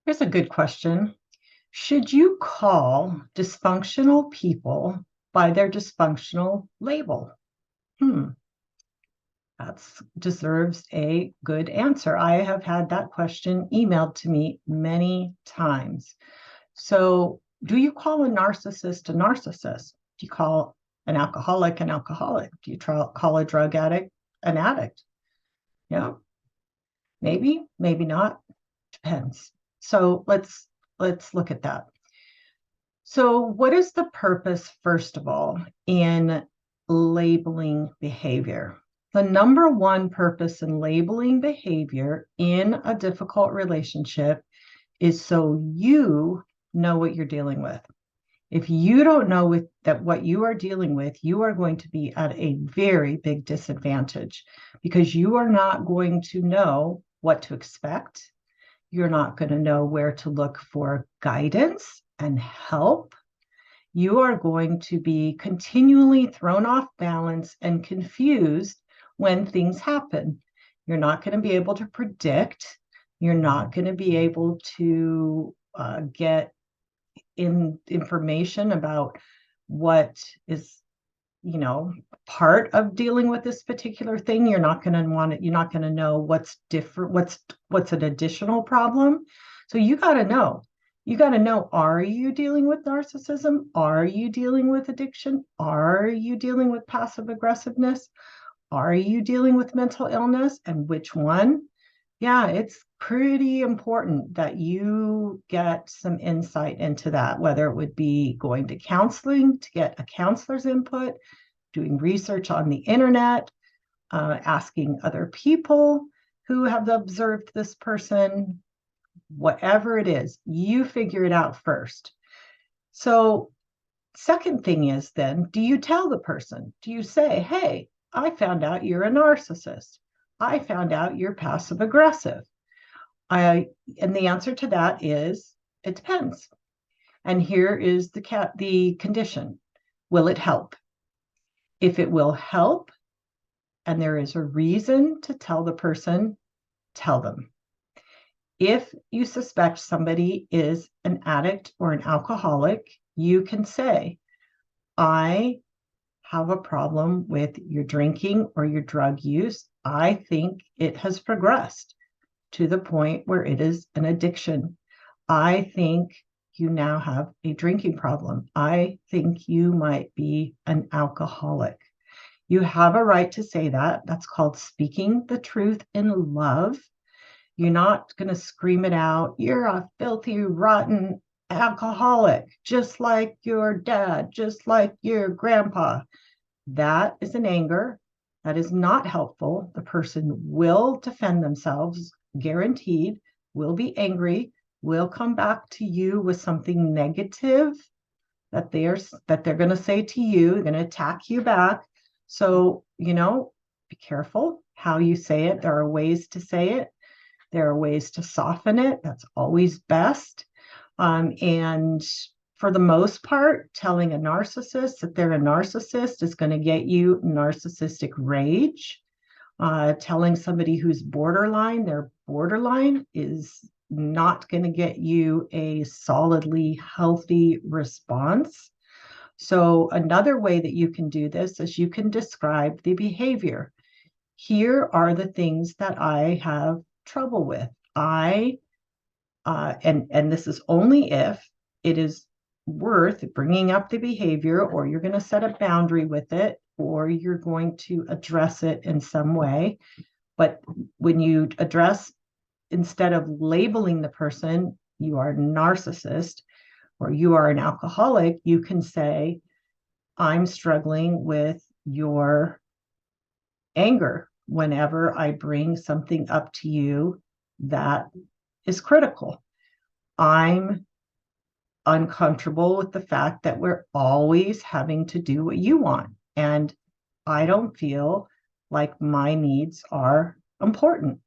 Here's a good question. Should you call dysfunctional people by their dysfunctional label? Hmm, that deserves a good answer. I have had that question emailed to me many times. So, do you call a narcissist a narcissist? Do you call an alcoholic an alcoholic? Do you call a drug addict an addict? Yeah, maybe not. Depends. So let's look at that. So, what is the purpose, first of all, in labeling behavior? The number one purpose in labeling behavior in a difficult relationship is so you know what you're dealing with. If you don't know that what you are dealing with, you are going to be at a very big disadvantage because you are not going to know what to expect. You're not going to know where to look for guidance and help. You are going to be continually thrown off balance and confused when things happen. You're not going to be able to predict. You're not going to be able to get information about what is, part of dealing with this particular thing. You're not going to want it. You're not going to know what's different, what's an additional problem. So you got to know. You got to know, are you dealing with narcissism? Are you dealing with addiction? Are you dealing with passive aggressiveness? Are you dealing with mental illness? And which one? Yeah, it's pretty important that you get some insight into that, whether it would be going to counseling to get a counselor's input, doing research on the internet, asking other people who have observed this person, whatever it is, you figure it out first. So, second thing is then, do you tell the person? Do you say, hey, I found out you're a narcissist. I found out you're passive aggressive. And the answer to that is it depends. And here is the condition. Will it help? If it will help and there is a reason to tell the person, tell them. If you suspect somebody is an addict or an alcoholic, you can say, I have a problem with your drinking or your drug use. I think it has progressed to the point where it is an addiction. I think you now have a drinking problem. I think you might be an alcoholic. You have a right to say that. That's called speaking the truth in love. You're not going to scream it out. You're a filthy, rotten alcoholic, just like your dad, just like your grandpa. That is an anger. That is not helpful. The person will defend themselves, guaranteed, will be angry, will come back to you with something negative that they're going to say to you, they're going to attack you back. So, be careful how you say it. There are ways to say it. There are ways to soften it. That's always best. And for the most part, telling a narcissist that they're a narcissist is going to get you narcissistic rage. Telling somebody who's borderline, they're borderline, is not going to get you a solidly healthy response. So, another way that you can do this is you can describe the behavior. Here are the things that I have trouble with. And this is only if it is worth bringing up the behavior, or you're going to set a boundary with it, or you're going to address it in some way. But when you address, instead of labeling the person, you are a narcissist or you are an alcoholic, you can say, I'm struggling with your anger whenever I bring something up to you that is critical. I'm uncomfortable with the fact that we're always having to do what you want. And I don't feel like my needs are important.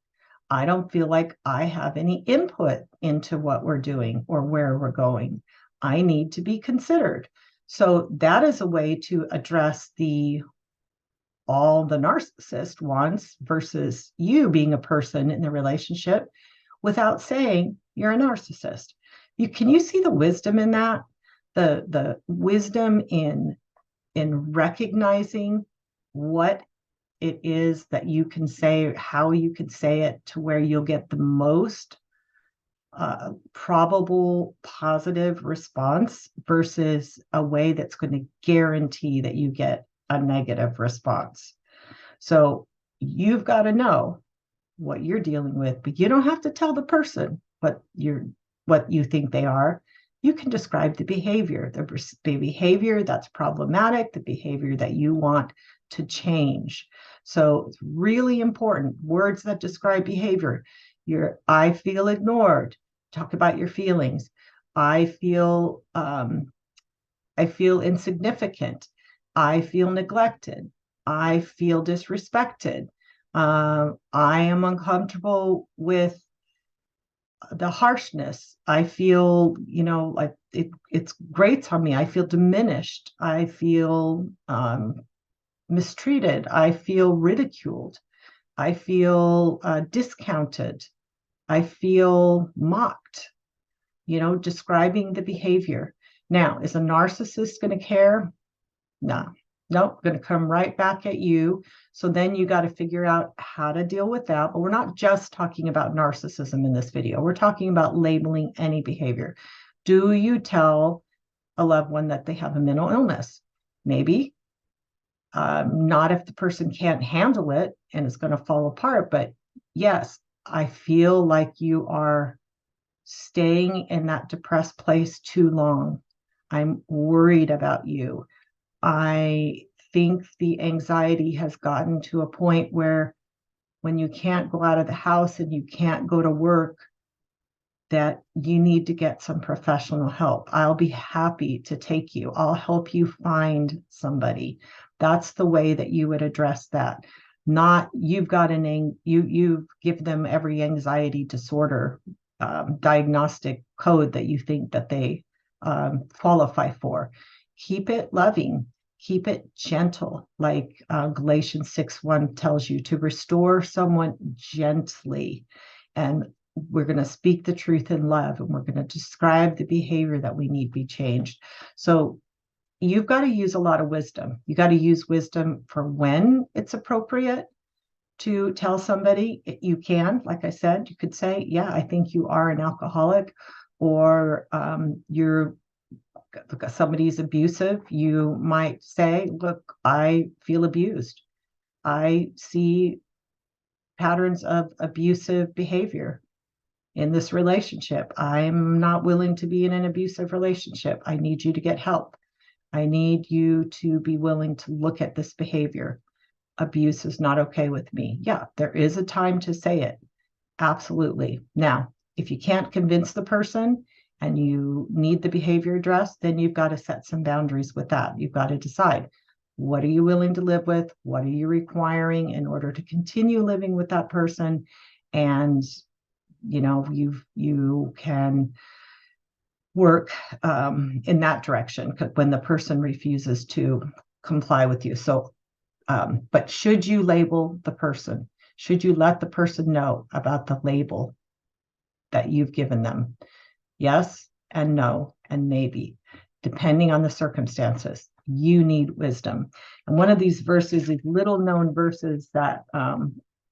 I don't feel like I have any input into what we're doing or where we're going. I need to be considered. So that is a way to address all the narcissist wants versus you being a person in the relationship. without saying you're a narcissist. Can you see the wisdom in that? The wisdom in recognizing what it is that you can say, how you can say it to where you'll get the most probable positive response versus a way that's going to guarantee that you get a negative response. So you've got to know what you're dealing with, but you don't have to tell the person what you think they are. You can describe the behavior, the behavior that's problematic, the behavior that you want to change. So it's really important. Words that describe behavior. I feel ignored. Talk about your feelings. I feel insignificant. I feel neglected. I feel disrespected. I am uncomfortable with the harshness. I feel, like it's grates on me. I feel diminished. I feel mistreated. I feel ridiculed. I feel discounted. I feel mocked, describing the behavior. Now, is a narcissist going to care? No, nope, going to come right back at you. So then you got to figure out how to deal with that. But we're not just talking about narcissism in this video. We're talking about labeling any behavior. Do you tell a loved one that they have a mental illness? Maybe. Not if the person can't handle it and it's going to fall apart. But yes, I feel like you are staying in that depressed place too long. I'm worried about you. I think the anxiety has gotten to a point where when you can't go out of the house and you can't go to work, that you need to get some professional help. I'll be happy to take you. I'll help you find somebody. That's the way that you would address that. Not you've got you give them every anxiety disorder diagnostic code that you think that they qualify for. Keep it loving. Keep it gentle, like Galatians 6:1 tells you, to restore someone gently. And we're going to speak the truth in love, and we're going to describe the behavior that we need be changed. So you've got to use a lot of wisdom. You got to use wisdom for when it's appropriate to tell somebody. You can, like I said, you could say, yeah, I think you are an alcoholic, or somebody's abusive. You might say, look, I feel abused. I see patterns of abusive behavior in this relationship. I'm not willing to be in an abusive relationship. I need you to get help. I need you to be willing to look at this behavior. Abuse is not okay with me. Yeah, there is a time to say it. Absolutely. Now, if you can't convince the person and you need the behavior addressed, then you've got to set some boundaries with that. You've got to decide, what are you willing to live with? What are you requiring in order to continue living with that person? And you can work in that direction when the person refuses to comply with you. So, but should you label the person? Should you let the person know about the label that you've given them? Yes and no and maybe, depending on the circumstances. You need wisdom. And one of these verses, these little known verses that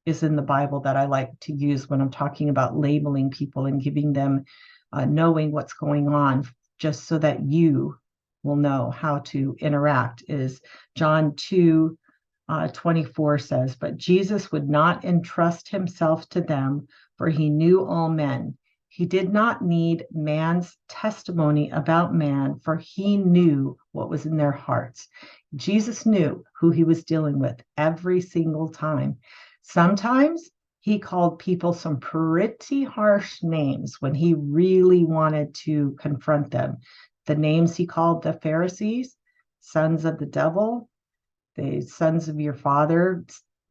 is in the Bible that I like to use when I'm talking about labeling people and giving them knowing what's going on, just so that you will know how to interact, is John 2:24 says, but Jesus would not entrust himself to them, for he knew all men. He did not need man's testimony about man, for he knew what was in their hearts. Jesus knew who he was dealing with every single time. Sometimes he called people some pretty harsh names when he really wanted to confront them. The names he called the Pharisees, sons of the devil, the sons of your father,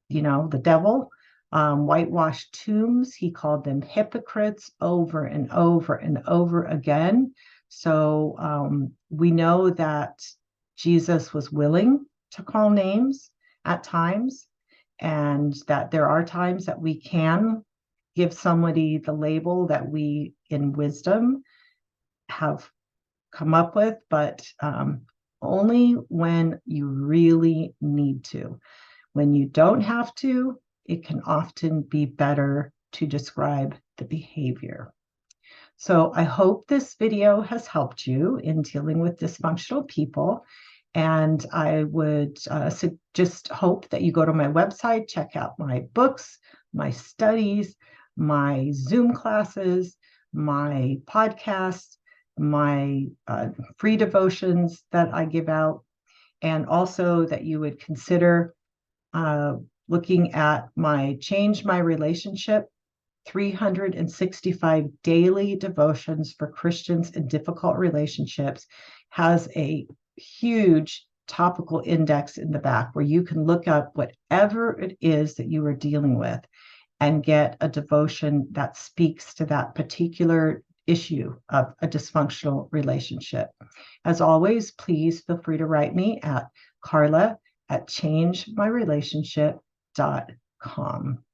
the devil. Whitewashed tombs, he called them hypocrites over and over and over again. So we know that Jesus was willing to call names at times, and that there are times that we can give somebody the label that we in wisdom have come up with, but only when you really need to. When you don't have to, it can often be better to describe the behavior. So I hope this video has helped you in dealing with dysfunctional people. And I would just hope that you go to my website, check out my books, my studies, my Zoom classes, my podcasts, my free devotions that I give out, and also that you would consider looking at my Change My Relationship 365 daily devotions for Christians in difficult relationships. Has a huge topical index in the back where you can look up whatever it is that you are dealing with and get a devotion that speaks to that particular issue of a dysfunctional relationship. As always, please feel free to write me at Carla@changemyrelationship.com.